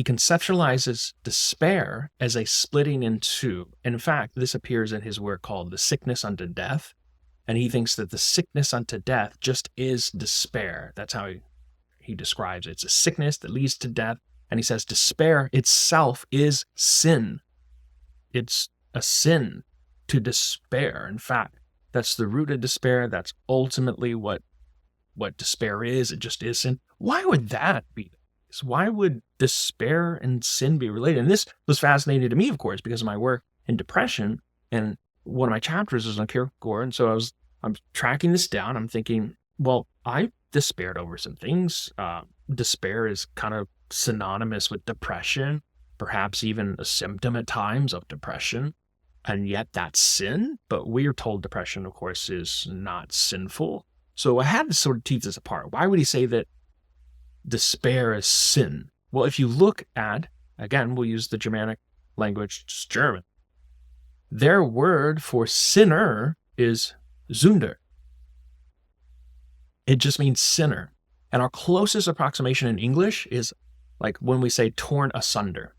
he conceptualizes despair as a splitting in two. In fact, this appears in his work called The Sickness Unto Death, and he thinks that the sickness unto death just is despair. That's how he describes it. It's a sickness that leads to death, and he says despair itself is sin. It's a sin to despair. In fact, that's the root of despair. That's ultimately what despair is. It just is sin. Why would that be? Why would despair and sin be related? And this was fascinating to me, of course, because of my work in depression. And one of my chapters is on Kierkegaard. And so I'm tracking this down. I'm thinking, well, I despaired over some things. Despair is kind of synonymous with depression, perhaps even a symptom at times of depression. And yet that's sin. But we are told depression, of course, is not sinful. So I had to sort of tease this apart. Why would he say that despair is sin? Well, if you look at, again, we'll use the Germanic language, it's German. Their word for sinner is Sünder. It just means sinner. And our closest approximation in English is like when we say torn asunder.